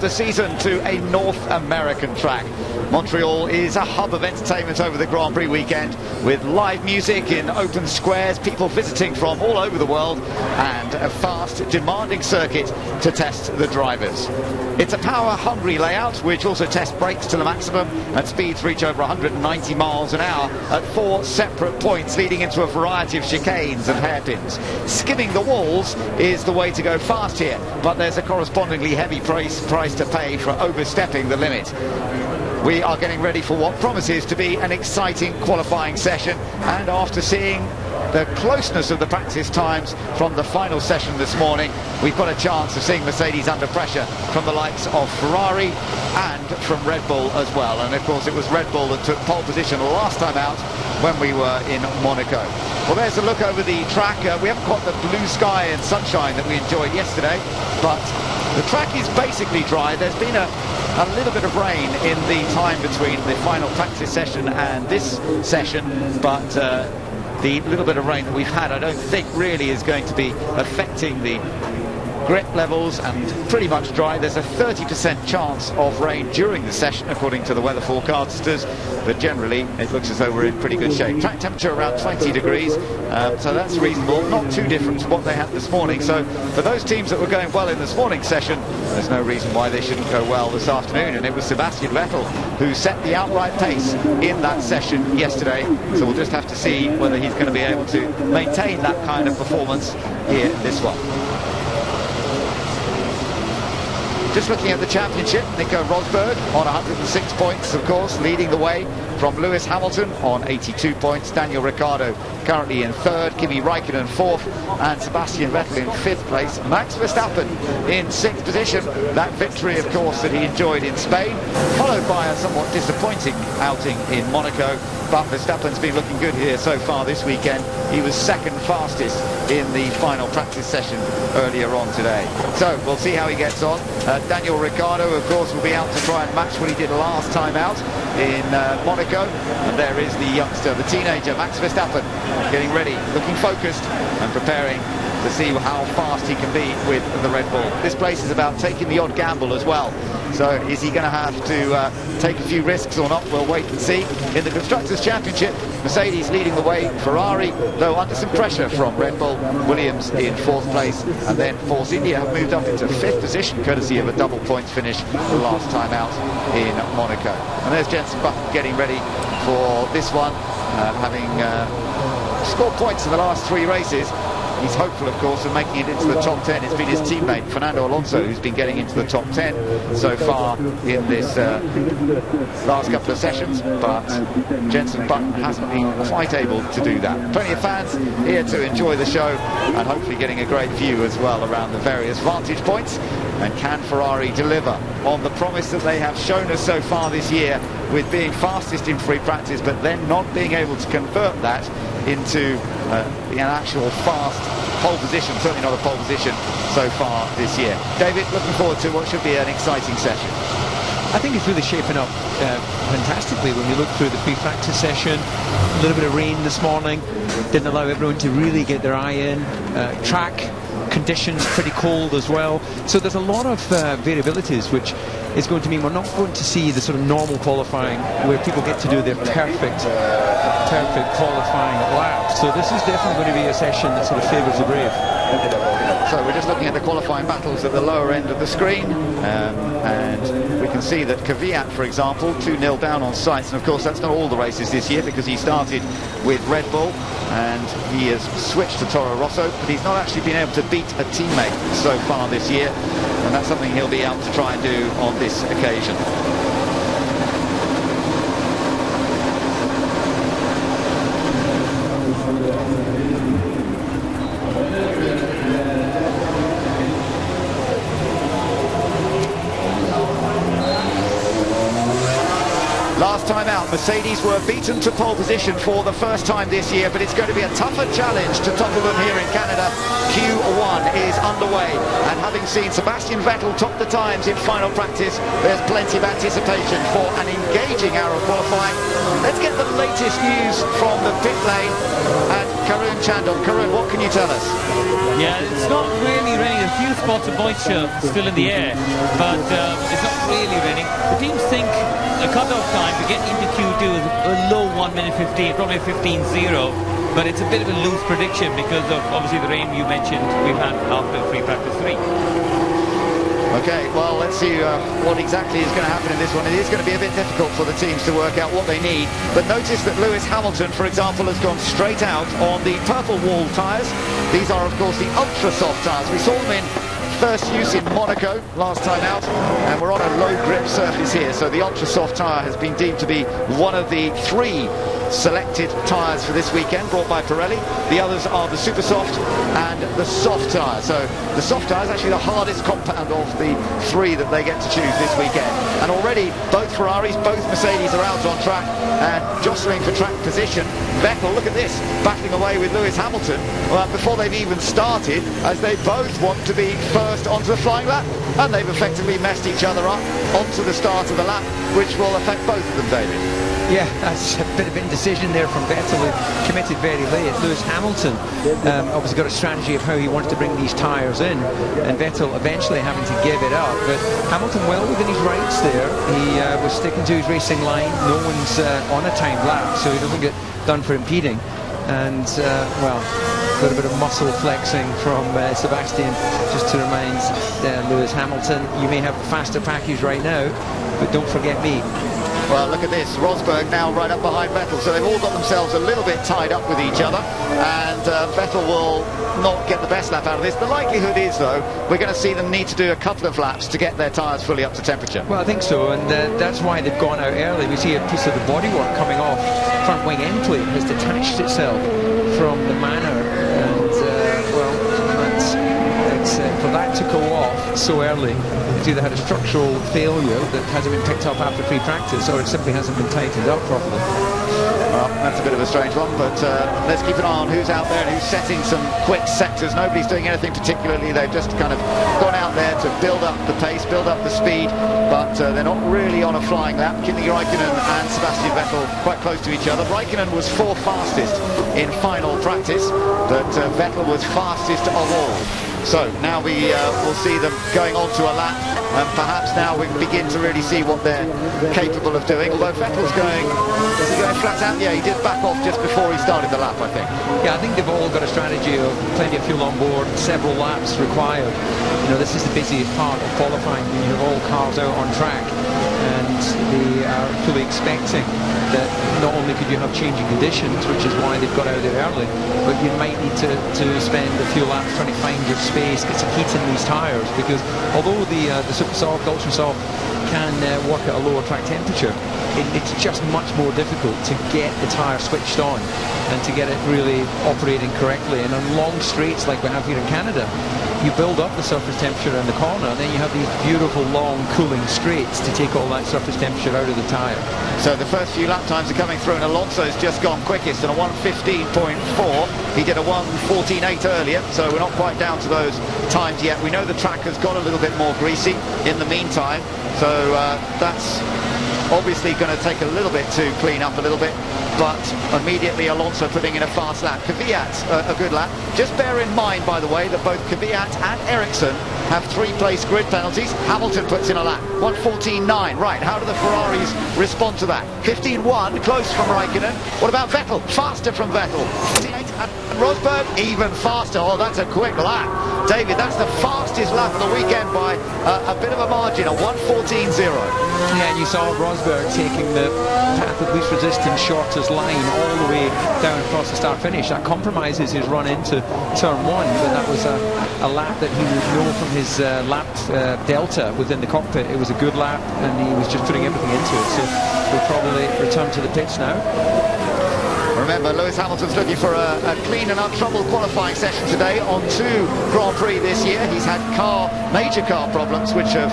the season to a North American track. Montreal is a hub of entertainment over the Grand Prix weekend, with live music in open squares, people visiting from all over the world, and a fast, demanding circuit to test the drivers. It's a power-hungry layout, which also tests brakes to the maximum, and speeds reach over 190 miles an hour at 4 separate points, leading into a variety of chicanes and hairpins. Skimming the walls is the way to go fast here, but there's a correspondingly heavy price to pay for overstepping the limit. We are getting ready for what promises to be an exciting qualifying session, and after seeing the closeness of the practice times from the final session this morning, we've got a chance of seeing Mercedes under pressure from the likes of Ferrari and from Red Bull as well. And of course it was Red Bull that took pole position last time out when we were in Monaco. Well, there's a look over the track. We haven't got the blue sky and sunshine that we enjoyed yesterday, but the track is basically dry. There's been a little bit of rain in the time between the final practice session and this session, but the little bit of rain that we've had I don't think really is going to be affecting the grip levels, and pretty much dry. There's a 30% chance of rain during the session according to the weather forecasters, but generally it looks as though we're in pretty good shape. Track temperature around 20 degrees, so that's reasonable, not too different to what they had this morning. So for those teams that were going well in this morning's session, there's no reason why they shouldn't go well this afternoon, and it was Sebastian Vettel who set the outright pace in that session yesterday, so we'll just have to see whether he's going to be able to maintain that kind of performance here in this one. Just looking at the championship, Nico Rosberg on 106 points, of course, leading the way from Lewis Hamilton on 82 points. Daniel Ricciardo currently in third, Kimi Raikkonen fourth, and Sebastian Vettel in fifth place. Max Verstappen in sixth position. That victory, of course, that he enjoyed in Spain, followed by a somewhat disappointing outing in Monaco. But Verstappen's been looking good here so far this weekend. He was second fastest in the final practice session earlier on today. So we'll see how he gets on. Daniel Ricciardo, of course, will be out to try and match what he did last time out in Monaco. And there is the youngster, the teenager, Max Verstappen, getting ready, looking focused and preparing to see how fast he can be with the Red Bull. This place is about taking the odd gamble as well. So is he going to have to take a few risks or not? We'll wait and see. In the Constructors' Championship, Mercedes leading the way, Ferrari, though under some pressure from Red Bull, Williams in fourth place, and then Force India have moved up into fifth position, courtesy of a double points finish the last time out in Monaco. And there's Jenson Button getting ready for this one, having scored points in the last 3 races. He's hopeful, of course, of making it into the top 10. It's been his teammate, Fernando Alonso, who's been getting into the top 10 so far in this last couple of sessions, but Jenson Button hasn't been quite able to do that. Plenty of fans here to enjoy the show, and hopefully getting a great view as well around the various vantage points. And can Ferrari deliver on the promise that they have shown us so far this year, with being fastest in free practice, but then not being able to convert that into an actual fast pole position, certainly not a pole position so far this year. David, looking forward to what should be an exciting session. I think it's really shaping up fantastically when you look through the pre-practice session. A little bit of rain this morning didn't allow everyone to really get their eye in. Track conditions pretty cold as well, so there's a lot of variabilities, which is going to mean we're not going to see the sort of normal qualifying where people get to do their perfect qualifying lap. So this is definitely going to be a session that sort of favours the brave. So we're just looking at the qualifying battles at the lower end of the screen, and we can see that Kvyat, for example, 2-0 down on sights, and of course that's not all the races this year, because he started with Red Bull and he has switched to Toro Rosso, but he's not actually been able to beat a teammate so far this year, and that's something he'll be able to try and do on this occasion. last time out, Mercedes were beaten to pole position for the first time this year, but it's going to be a tougher challenge to topple them here in Canada. Q1 is underway, and having seen Sebastian Vettel top the times in final practice, there's plenty of anticipation for an engaging hour of qualifying. Let's get the latest news from the pit lane and Karun Chandon. Karun, what can you tell us? Yeah, it's not really raining. A few spots of moisture still in the air, but it's not really raining. The teams think a cut-off time to get into Q2 is a low 1 minute 15, probably 15.0, but it's a bit of a loose prediction because of obviously the rain you mentioned we've had after free practice 3. Okay, well, let's see what exactly is going to happen in this one. It is going to be a bit difficult for the teams to work out what they need. But notice that Lewis Hamilton, for example, has gone straight out on the purple wall tyres. These are, of course, the ultra-soft tyres. We saw them in first use in Monaco last time out, and we're on a low grip surface here. So the ultra-soft tyre has been deemed to be one of the 3 selected tyres for this weekend, brought by Pirelli. The others are the super soft and the soft tyre. So the soft tyre is actually the hardest compound of the 3 that they get to choose this weekend. And already both Ferraris, both Mercedes are out on track and jostling for track position. Vettel, look at this, battling away with Lewis Hamilton before they've even started, as they both want to be first onto the flying lap, and they've effectively messed each other up onto the start of the lap, which will affect both of them, David. Yeah, that's a bit of indecision there from Vettel, who committed very late. Lewis Hamilton obviously got a strategy of how he wants to bring these tyres in, and Vettel eventually having to give it up. But Hamilton well within his rights there. He was sticking to his racing line. No one's on a timed lap, so he doesn't get done for impeding. And, well, a little bit of muscle flexing from Sebastian, just to remind Lewis Hamilton, you may have the faster package right now, but don't forget me. Well, look at this, Rosberg now right up behind Vettel, so they've all got themselves a little bit tied up with each other, and Vettel will not get the best lap out of this. The likelihood is, though, we're going to see them need to do a couple of laps to get their tyres fully up to temperature. Well, I think so, and that's why they've gone out early. We see a piece of the bodywork coming off. Front wing end plate has detached itself from the manor, and, well, it's for that to go off so early. It's either had a structural failure that hasn't been picked up after free practice, or it simply hasn't been tightened up properly. Well, that's a bit of a strange one, but let's keep an eye on who's out there and who's setting some quick sectors. Nobody's doing anything particularly. They've just kind of gone out there to build up the pace, build up the speed, but they're not really on a flying lap. Kimi Raikkonen and Sebastian Vettel quite close to each other. Raikkonen was 4th fastest in final practice, but Vettel was fastest of all. So now we will see them going on to a lap, and perhaps now we begin to really see what they're capable of doing. Although Vettel's going flat out. Yeah, he did back off just before he started the lap, I think. Yeah, I think they've all got a strategy of plenty of fuel on board, several laps required. You know, this is the busiest part of qualifying when you have all cars out on track, and they are fully expecting that not only could you have changing conditions, which is why they've got out there early, but you might need to spend a few laps trying to find your space, get some heat in these tyres, because although the super soft, ultra soft can work at a lower track temperature, it's just much more difficult to get the tyre switched on and to get it really operating correctly. And on long straights like we have here in Canada, you build up the surface temperature in the corner, and then you have these beautiful long cooling straights to take all that surface temperature out of the tyre. So the first few lap times are coming through, and Alonso's just gone quickest on a 1:15.4. He did a 1:14.8 earlier, so we're not quite down to those times yet. We know the track has got a little bit more greasy in the meantime, so that's obviously going to take a little bit to clean up a little bit, but immediately Alonso putting in a fast lap. Kvyat a good lap. Just bear in mind, by the way, that both Kvyat and Ericsson have 3-place grid penalties. Hamilton puts in a lap, 1:14.9. Right, how do the Ferraris respond to that? 15.1, close from Raikkonen. What about Vettel? Faster from Vettel. 58, and Rosberg even faster. Oh, that's a quick lap. David, that's the fastest lap of the weekend by a bit of a margin, a 1:14.0. Yeah, and you saw Rosberg taking the path of least resistance, shortest line, all the way down across the start-finish. That compromises his run into turn 1, but that was a lap that he would know from his lap delta within the cockpit. It was a good lap, and he was just putting everything into it. So we'll probably return to the pits now. Remember, Lewis Hamilton's looking for a clean and untroubled qualifying session today on 2 Grand Prix this year. He's had major car problems which have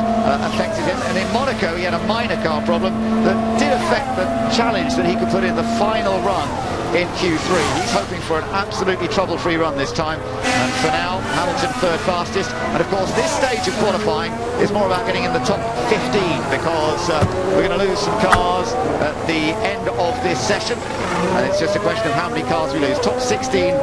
affected him, and in Monaco he had a minor car problem that did affect the challenge that he could put in the final run in Q3. He's hoping for an absolutely trouble-free run this time, and for now Hamilton third fastest. And of course this stage of qualifying is more about getting in the top 15, because we're going to lose some cars at the end of this session, and it's just a question of how many cars we lose. Top 16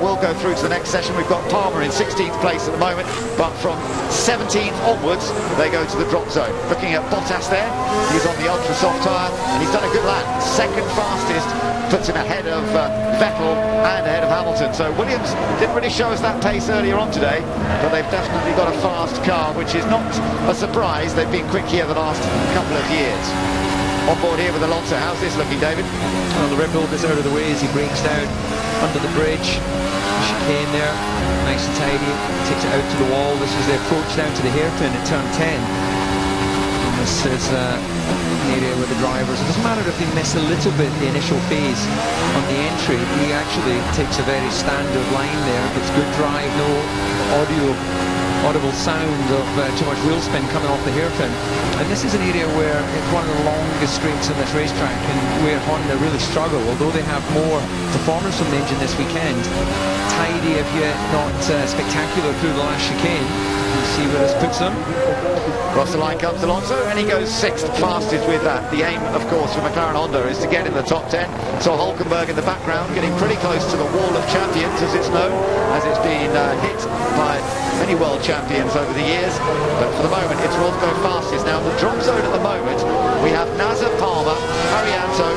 will go through to the next session. We've got Palmer in 16th place at the moment, but from 17th onwards they go to the drop zone. Looking at Bottas there, he's on the ultra soft tyre and he's done a good lap, second fastest, puts him ahead of Vettel and ahead of Hamilton. So Williams didn't really show us that pace earlier on today, but they've definitely got a fast car, which is not a surprise. They've been quick here the last couple of years. On board here with Alonso. How's this looking, David? Well, the Red Bull is out of the way as he breaks down under the bridge. The chicane there, nice and tidy, takes it out to the wall. This is the approach down to the hairpin at turn 10. And this is an area where the drivers, it doesn't matter if they miss a little bit the initial phase on the entry, he actually takes a very standard line there, gets good drive, no audible sound of too much wheel spin coming off the hairpin. And this is an area where it's one of the longest straights on this racetrack, and where Honda really struggle, although they have more performance from the engine this weekend. Tidy, if yet not spectacular, through the last chicane. We'll see where this puts them. Across the line comes Alonso, and he goes 6th fastest with that. The aim, of course, for McLaren Honda is to get in the top 10. So Hulkenberg in the background, getting pretty close to the wall of champions, as it's known, as it's been hit by many world champions over the years. But for the moment, it's Rosberg fastest. Now, the drop zone at the moment, we have Nasser, Palmer, Arianto,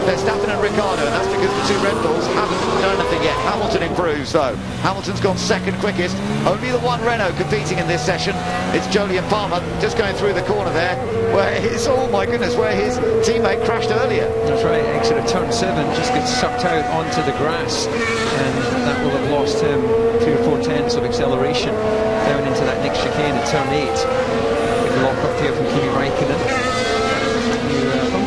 Verstappen and Ricciardo, and that's because the 2 Red Bulls haven't done anything yet. Hamilton improves, though. Hamilton's gone 2nd quickest. Only the 1 Renault competing in this session. It's Jolyon Palmer just going through the corner there, where his, oh my goodness, where his teammate crashed earlier. That's right, exit of turn 7, just gets sucked out onto the grass, and that will have lost him 3 or 4 tenths of acceleration down into that next chicane at turn 8. Big lock up here from Kimi Raikkonen.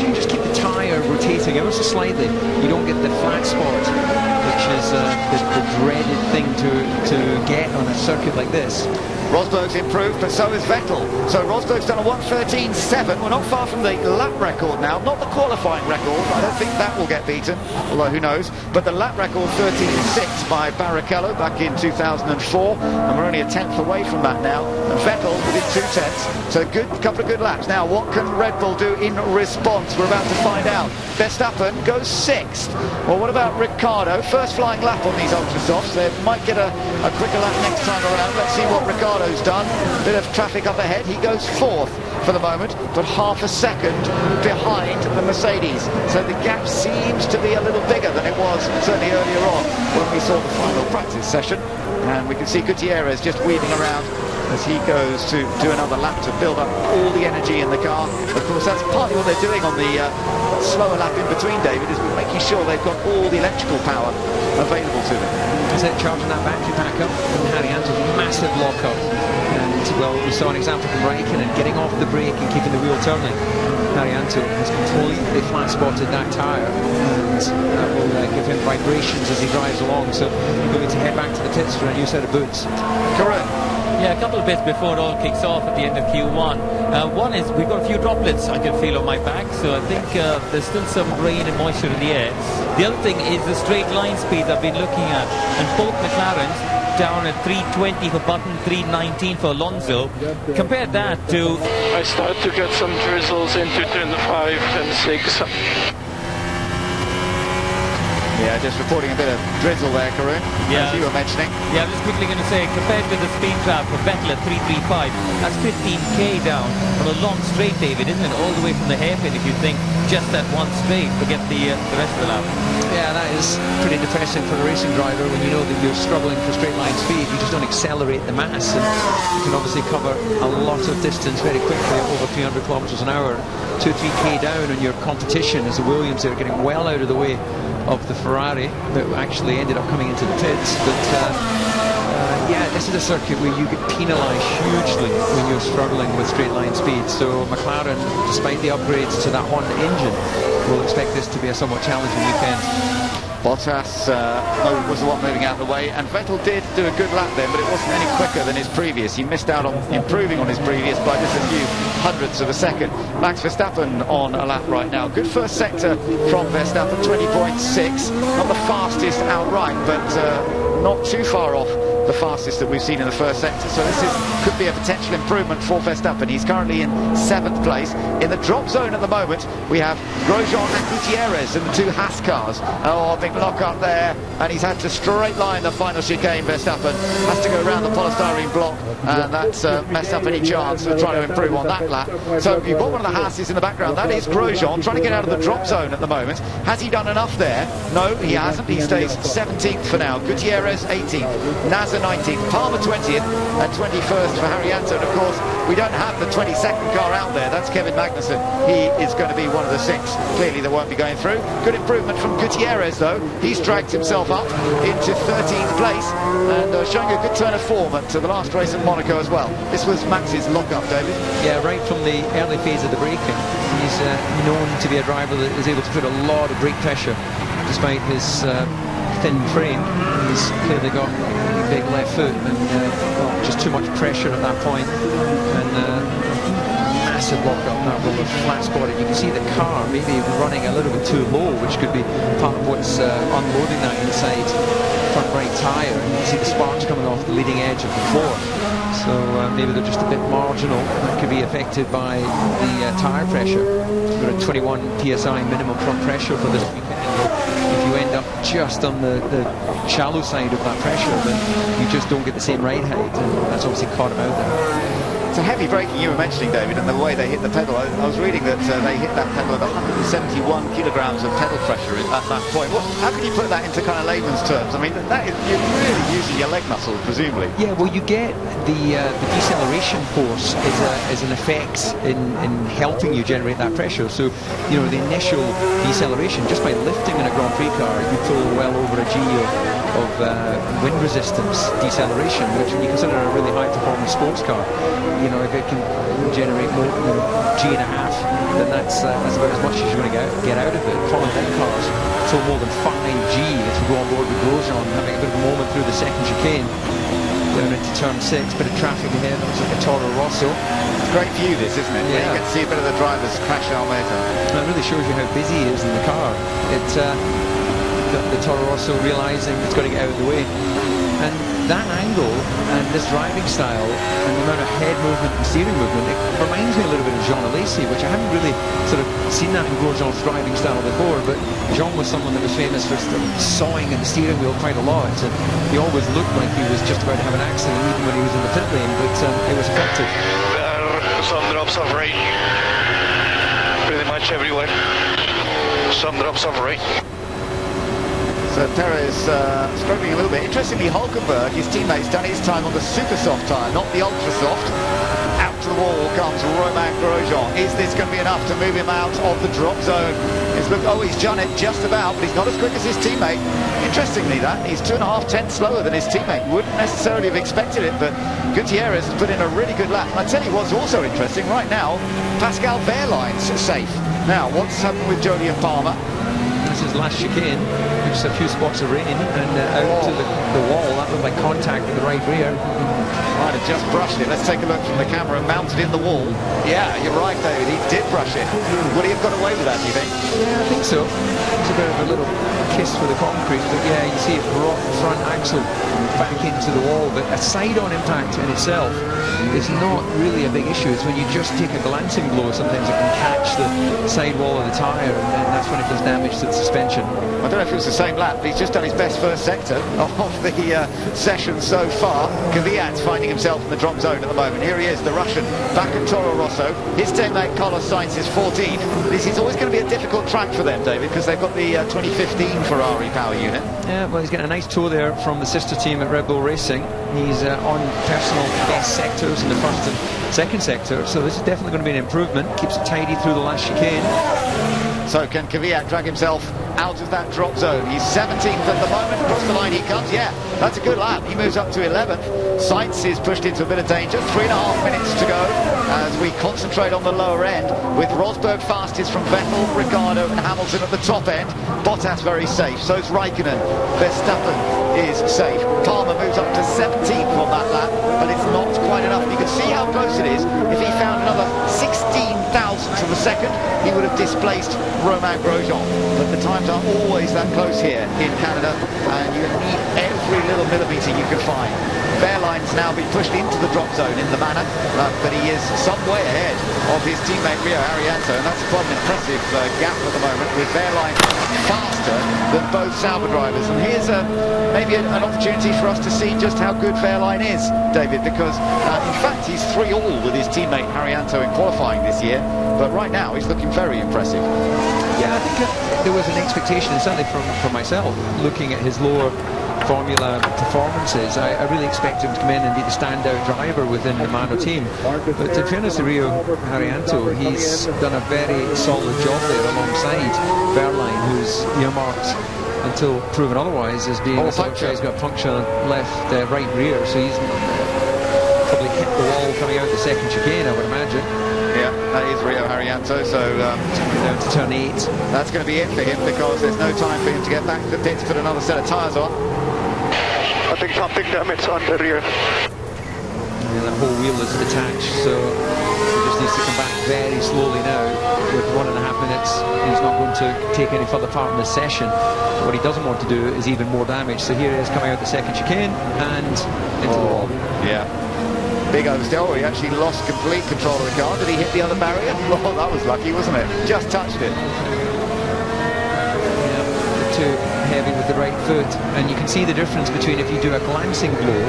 You just keep the tyre rotating ever so slightly. You don't get the flat spot, which is the dreaded thing to get on a circuit like this. Rosberg's improved, but so is Vettel. So Rosberg's done a 1:13.7. We're not far from the lap record now, not the qualifying record. I don't think that will get beaten, although who knows. But the lap record 13.6 by Barrichello back in 2004, and we're only a tenth away from that now. And Vettel within 2 tenths. So a couple of good laps. Now, what can Red Bull do in response? We're about to find out. Verstappen goes 6th. Well, what about Ricciardo? First flying lap on these ultra softs. They might get a quicker lap next time around. Let's see what Ricciardo's done. Bit of traffic up ahead. He goes 4th for the moment, but half a second behind the Mercedes. So the gap seems to be a little bigger than it was certainly earlier on when we saw the final practice session. And we can see Gutierrez just weaving around as he goes to do another lap to build up all the energy in the car. Of course, that's partly what they're doing on the slower lap in between, David, is making sure they've got all the electrical power available to them. Is it charging that battery pack up? And Arianto's massive lock-up. And, well, we saw an example from Raikkonen getting off the brake and keeping the wheel turning. Arianto has completely flat-spotted that tyre, and that will give him vibrations as he drives along. So he's going to head back to the pits for a new set of boots. Correct. Yeah, a couple of bits before it all kicks off at the end of Q1. One is we've got a few droplets I can feel on my back, so I think there's still some rain and moisture in the air. The other thing is the straight line speeds I've been looking at, and both McLarens down at 320 for Button, 319 for Alonso. Compare that to... I start to get some drizzles into turn 5 and 6. Yeah, just reporting a bit of drizzle there, Karun, yeah, as you were mentioning. Yeah, I'm just quickly going to say, compared with the speed trap for Vettel at 335, that's 15k down on a long straight, David, isn't it? All the way from the hairpin, if you think just that one straight, forget the rest of the lap. Yeah, that is pretty depressing for a racing driver when you know that you're struggling for straight line speed. You just don't accelerate the mass, and you can obviously cover a lot of distance very quickly at over 300 kilometers an hour. 2-3k down on your competition as the Williams are getting well out of the way of the Ferrari that actually ended up coming into the pits. But yeah, this is a circuit where you get penalised hugely when you're struggling with straight line speed. So McLaren, despite the upgrades to that Honda engine, will expect this to be a somewhat challenging weekend. Bottas was the one moving out of the way, and Vettel did do a good lap then, but it wasn't any quicker than his previous. He missed out on improving on his previous by just a few hundredths of a second. Max Verstappen on a lap right now. Good first sector from Verstappen, 20.6. Not the fastest outright, but not too far off the fastest that we've seen in the first sector. So this could be a potential improvement for Verstappen. He's currently in 7th place. In the drop zone at the moment, we have Grosjean and Gutierrez and the two Haas cars. Oh, big lock up there, and he's had to straight line the final chicane. Verstappen has to go around the polystyrene block, and that's messed up any chance of trying to improve on that lap. So you've got one of the Haases in the background. That is Grosjean trying to get out of the drop zone at the moment. Has he done enough there? No, he hasn't. He stays 17th for now. Gutierrez 18th, Nasser 19th, Palmer 20th, and 21st for Harry Anto. And of course, we don't have the 22nd car out there. That's Kevin Magnussen. He is going to be one of the 6 clearly that won't be going through. Good improvement from Gutierrez though. He's dragged himself up into 13th place and showing a good turn of form at the last race at Monaco as well. This was Max's lock-up, David. Yeah, right from the early phase of the braking. He's known to be a driver that is able to put a lot of brake pressure despite his thin frame. He's clearly got a big left foot and just too much pressure at that point, and massive lock up now with the flat spotted. You can see the car maybe running a little bit too low, which could be part of what's unloading that inside front right tyre, and you can see the sparks coming off the leading edge of the floor. So maybe they're just a bit marginal. That could be affected by the tyre pressure. We've got a 21 psi minimum front pressure for this weekend. If you end up just on the shallow side of that pressure, then you just don't get the same ride height, and that's obviously caught him out there. It's a heavy braking you were mentioning, David, and the way they hit the pedal. I was reading that they hit that pedal at 171 kilograms of pedal pressure at that point. How can you put that into kind of layman's terms? I mean, that is, you're really using your leg muscle, presumably. Yeah, well, you get the deceleration force is an effect in helping you generate that pressure. So, you know, the initial deceleration, just by lifting in a Grand Prix car, you pull well over a G of wind resistance deceleration, which when you consider a really high performance sports car, you know, if it can generate more than G&a, then that's about as much as you're going to get out of it. Formula 1 cars tow more than 5G as we go on board with Grosjean, having a bit of a moment through the second chicane down into turn 6, bit of traffic ahead. Looks like a Toro Rosso. Great view this, isn't it? Yeah. You can see a bit of the driver's crash Almeida. That really shows you how busy he is in the car. It's the Toro Rosso realising it's got to get out of the way. And that angle and this driving style and the amount of head movement and steering movement, it reminds me a little bit of Jean Alesi, which I haven't really sort of seen that in Grosjean's driving style before, but Jean was someone that was famous for sawing at the steering wheel quite a lot, and he always looked like he was just about to have an accident even when he was in the pit lane, but it was effective. There are some drops of rain pretty much everywhere. Some drops of rain. So Perez struggling a little bit. Interestingly, Hulkenberg, his teammate's done his time on the super soft tyre, not the ultra soft. Out to the wall comes Romain Grosjean. Is this going to be enough to move him out of the drop zone? He's done it just about, but he's not as quick as his teammate. Interestingly, he's 2.5 tenths slower than his teammate. Wouldn't necessarily have expected it, but Gutierrez has put in a really good lap. And I tell you what's also interesting right now, Pascal Wehrlein's safe. Now, what's happened with Jody and Palmer? This is last chicane, just a few spots of rain, and out to the wall. That looked like contact with the right rear. Might have just brushed it. Let's take a look from the camera. Mounted in the wall. Yeah, you're right, David. He did brush it. Would he have got away with that, do you think? Yeah, I think so. It's a bit of a little kiss for the concrete, but yeah, you see it brought the front axle back into the wall. But a side-on impact in itself is not really a big issue. It's when you just take a glancing blow, sometimes it can catch the side wall of the tyre, and that's when it does damage to the suspension. I don't know if it was the same lap, but he's just done his best first sector of the session so far. Kvyat's finding himself in the drop zone at the moment. Here he is, the Russian, back at Toro Rosso. His teammate Carlos Sainz is 14. This is always going to be a difficult track for them, David, because they've got the 2015 Ferrari power unit. Yeah, well, he's getting a nice tow there from the sister team at Red Bull Racing. He's on personal best sectors in the first and second sector, so this is definitely going to be an improvement. Keeps it tidy through the last chicane. So can Kvyat drag himself out of that drop zone. He's 17th at the moment. Across the line he comes. Yeah, that's a good lap. He moves up to 11th. Sainz is pushed into a bit of danger. 3.5 minutes to go as we concentrate on the lower end, with Rosberg fastest from Vettel, Ricciardo and Hamilton at the top end. Bottas very safe. So's Raikkonen. Verstappen is safe. Palmer moves up to 17th on that lap, but it's not quite enough. You can see how close it is. If he found another 16 thousandths of a second, he would have displaced Romain Grosjean. But the times are always that close here in Canada, and you need every little millimetre you can find. Wehrlein's now been pushed into the drop zone in the manner, but he is some way ahead of his teammate Rio Haryanto, and that's quite an impressive gap at the moment, with Wehrlein faster than both Sauber drivers. And here's maybe an opportunity for us to see just how good Wehrlein is, David, because in fact he's 3-all with his teammate Haryanto in qualifying this year, but right now he's looking very impressive. Yeah, I think there was an expectation, certainly from myself, looking at his lower Formula performances. I really expect him to come in and be the standout driver within the Mano team. But in fairness to Rio Haryanto, he's done a very solid job there alongside Wehrlein, who's earmarked until proven otherwise as being he's got puncture left, right rear, so he's probably hit the wall coming out the second chicane, I would imagine. Yeah, that is Rio Haryanto, so down to turn 8. That's going to be it for him, because there's no time for him to get back to the pits to put another set of tyres on. I think something damage on the rear. Yeah, that whole wheel is detached, so he just needs to come back very slowly now. With 1.5 minutes, he's not going to take any further part in this session. What he doesn't want to do is even more damage. So here he is coming out the second chicane and into the wall. Yeah. Big oversteer. Oh, he actually lost complete control of the car. Did he hit the other barrier? Oh, that was lucky, wasn't it? Just touched it. Too heavy with the right foot, and you can see the difference between if you do a glancing blow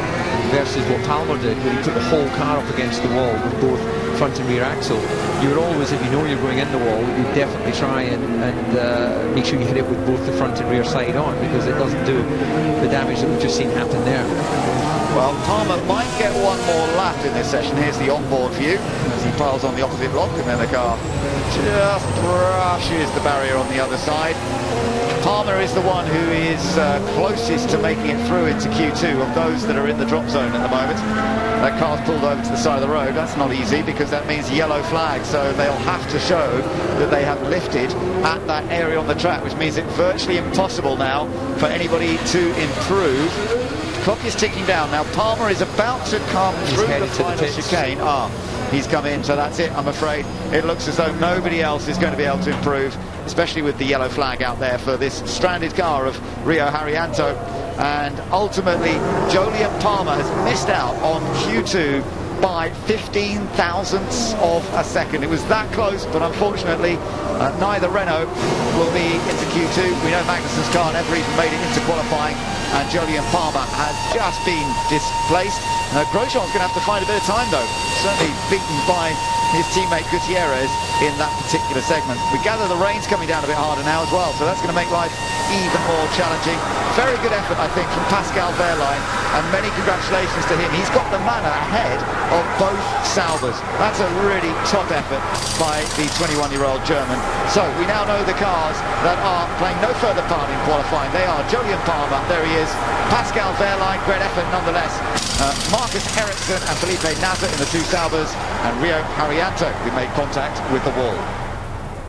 versus what Palmer did, where he put the whole car up against the wall with both front and rear axle. You would always, if you know you're going in the wall, you definitely try and make sure you hit it with both the front and rear side on, because it doesn't do the damage that we've just seen happen there. Well, Palmer might get one more lap in this session. Here's the onboard view as he piles on the opposite block, and then the car just brushes the barrier on the other side. Palmer is the one who is closest to making it through into Q2 of those that are in the drop zone at the moment. That car's pulled over to the side of the road. That's not easy, because that means yellow flag, so they'll have to show that they have lifted at that area on the track, which means it's virtually impossible now for anybody to improve. The clock is ticking down now. Palmer is about to come through the final chicane. He's come in, so that's it, I'm afraid. It looks as though nobody else is going to be able to improve, especially with the yellow flag out there for this stranded car of Rio Haryanto. And ultimately, Jolyon Palmer has missed out on Q2 by 15 thousandths of a second. It was that close, but unfortunately neither Renault will be into Q2. We know Magnussen's car never even made it into qualifying, and Jolyon Palmer has just been displaced. Grosjean's going to have to find a bit of time, though. Certainly beaten by his teammate Gutierrez in that particular segment. We gather the rain's coming down a bit harder now as well, so that's going to make life even more challenging. Very good effort, I think, from Pascal Wehrlein, and many congratulations to him. He's got the manner ahead of both Saubers. That's a really top effort by the 21-year-old German. So we now know the cars that are playing no further part in qualifying. They are Jolyon Palmer, there he is, Pascal Wehrlein, great effort nonetheless, Marcus Ericsson and Felipe Nasr in the two Saubers, and Rio Haryanto, who made contact with the wall.